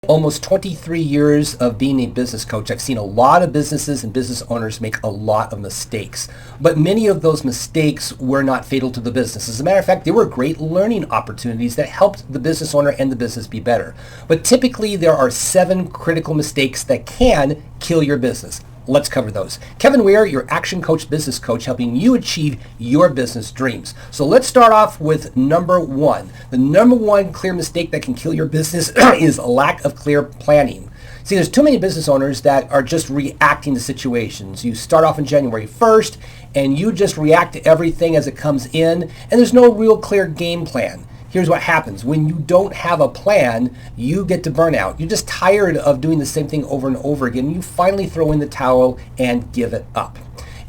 Almost 23 years of being a business coach, I've seen a lot of businesses and business owners make a lot of mistakes. But many of those mistakes were not fatal to the business. As a matter of fact, they were great learning opportunities that helped the business owner and the business be better. But typically, there are 7 critical mistakes that can kill your business. Let's cover those. Kevin Weir, your action coach, business coach, helping you achieve your business dreams. So let's start off with number 1. The number 1 clear mistake that can kill your business is a lack of clear planning. See, there's too many business owners that are just reacting to situations. You start off on January 1st and you just react to everything as it comes in, and there's no real clear game plan. Here's what happens. When you don't have a plan, you get to burnout. You're just tired of doing the same thing over and over again. You finally throw in the towel and give it up.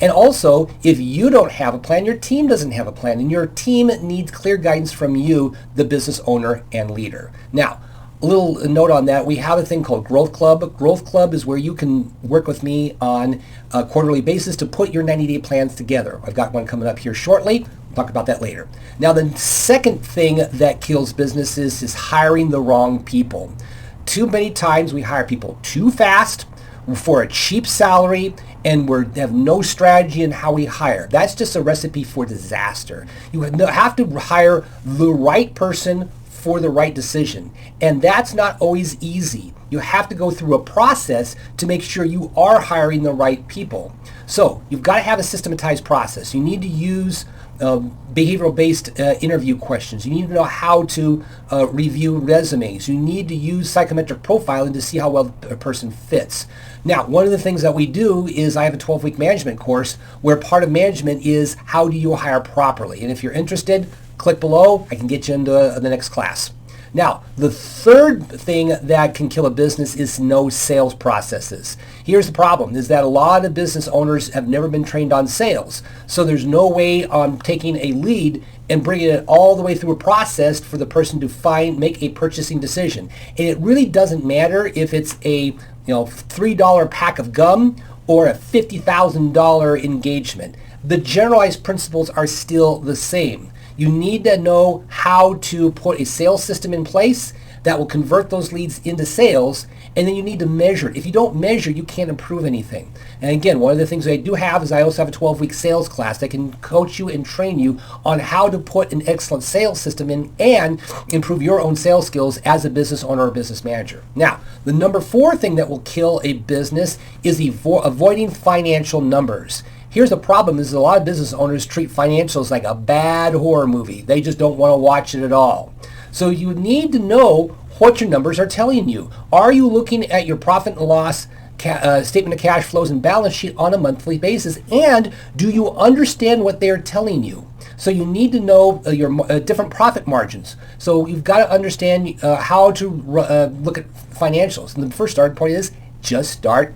And also, if you don't have a plan, your team doesn't have a plan, and your team needs clear guidance from you, the business owner and leader. Now, a little note on that, we have a thing called Growth Club. Growth Club is where you can work with me on a quarterly basis to put your 90-day plans together. I've got one coming up here shortly. We'll talk about that later. Now, the second thing that kills businesses is hiring the wrong people. Too many times we hire people too fast for a cheap salary, and we have no strategy in how we hire. That's just a recipe for disaster. You have to hire the right person for the right decision. And that's not always easy. You have to go through a process to make sure you are hiring the right people. So you've got to have a systematized process. You need to use behavioral-based interview questions. You need to know how to review resumes. You need to use psychometric profiling to see how well a person fits. Now, one of the things that we do is I have a 12-week management course where part of management is how do you hire properly. And if you're interested, click below. I can get you into the next class. Now, the third thing that can kill a business is no sales processes. Here's the problem, is that a lot of business owners have never been trained on sales. So there's no way on taking a lead and bringing it all the way through a process for the person to make a purchasing decision. And it really doesn't matter if it's a $3 pack of gum or a $50,000 engagement. The generalized principles are still the same. You need to know how to put a sales system in place that will convert those leads into sales, and then you need to measure it. If you don't measure, you can't improve anything. And again, one of the things I do have is I also have a 12-week sales class that can coach you and train you on how to put an excellent sales system in and improve your own sales skills as a business owner or business manager. Now, the number 4 thing that will kill a business is avoiding financial numbers. Here's the problem is a lot of business owners treat financials like a bad horror movie. They just don't want to watch it at all. So you need to know what your numbers are telling you. Are you looking at your profit and loss statement of cash flows and balance sheet on a monthly basis? And do you understand what they're telling you? So you need to know your different profit margins. So you've got to understand how to look at financials. And the first start point is just start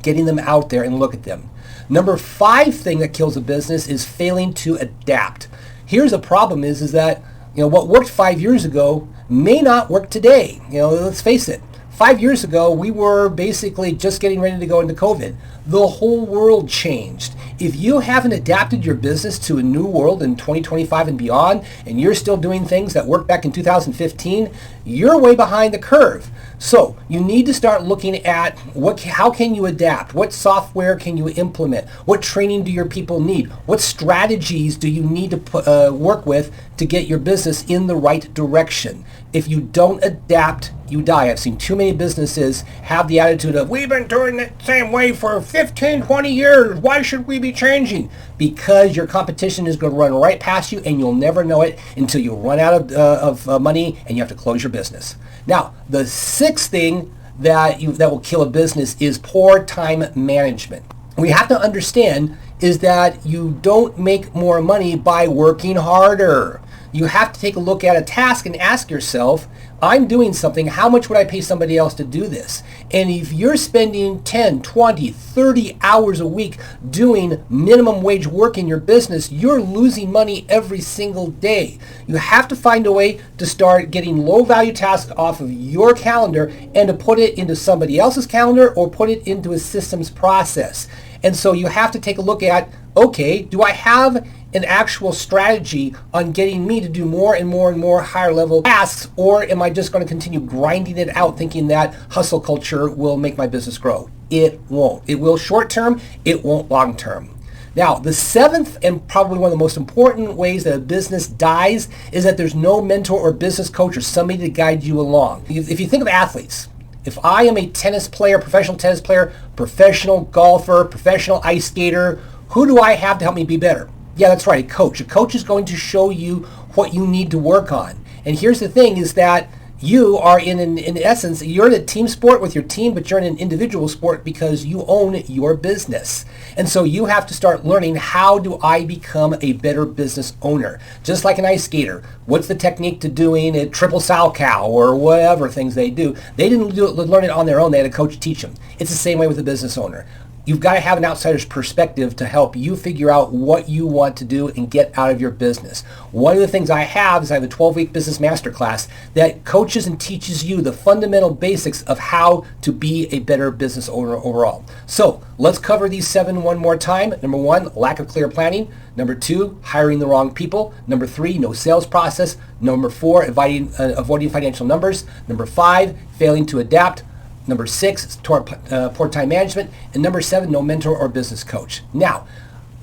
getting them out there and look at them. Number 5 thing that kills a business is failing to adapt. Here's the problem is that what worked 5 years ago may not work today. Let's face it. 5 years ago, we were basically just getting ready to go into COVID. The whole world changed. If you haven't adapted your business to a new world in 2025 and beyond, and you're still doing things that worked back in 2015, you're way behind the curve. So you need to start looking at how can you adapt? What software can you implement? What training do your people need? What strategies do you need to work with to get your business in the right direction? If you don't adapt, you die. I've seen too many businesses have the attitude of, we've been doing it the same way for 15, 20 years. Why should we be changing? Because your competition is going to run right past you and you'll never know it until you run out of money and you have to close your business. Now, the 6th thing that will kill a business is poor time management. We have to understand is that you don't make more money by working harder. You have to take a look at a task and ask yourself, I'm doing something, how much would I pay somebody else to do this? And if you're spending 10, 20, 30 hours a week doing minimum wage work in your business, you're losing money every single day. You have to find a way to start getting low value tasks off of your calendar and to put it into somebody else's calendar or put it into a systems process. And so you have to take a look at, okay, do I have an actual strategy on getting me to do more and more and more higher level tasks, or am I just going to continue grinding it out thinking that hustle culture will make my business grow? It won't. It will short term, it won't long term. Now, the seventh and probably one of the most important ways that a business dies is that there's no mentor or business coach or somebody to guide you along. If you think of athletes, if I am a tennis player, professional tennis player, professional golfer, professional ice skater, who do I have to help me be better? Yeah, that's right, a coach. A coach is going to show you what you need to work on. And here's the thing is that you are in essence, you're in a team sport with your team, but you're in an individual sport because you own your business. And so you have to start learning, how do I become a better business owner? Just like an ice skater, what's the technique to doing a triple salchow or whatever things they do? They didn't learn it on their own. They had a coach teach them. It's the same way with a business owner. You've got to have an outsider's perspective to help you figure out what you want to do and get out of your business. One of the things I have is I have a 12-week business masterclass that coaches and teaches you the fundamental basics of how to be a better business owner overall. So let's cover these 7 one more time. Number 1, lack of clear planning. Number 2, hiring the wrong people. Number 3, no sales process. Number 4, avoiding financial numbers. Number 5, failing to adapt. Number 6, poor time management. And number 7, no mentor or business coach. Now,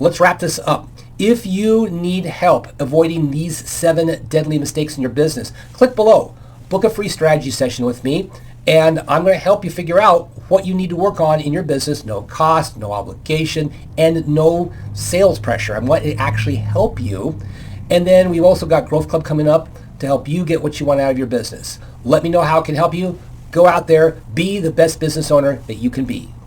let's wrap this up. If you need help avoiding these 7 deadly mistakes in your business, click below. Book a free strategy session with me, and I'm going to help you figure out what you need to work on in your business. No cost, no obligation, and no sales pressure. I want to actually help you. And then we've also got Growth Club coming up to help you get what you want out of your business. Let me know how it can help you. Go out there, be the best business owner that you can be.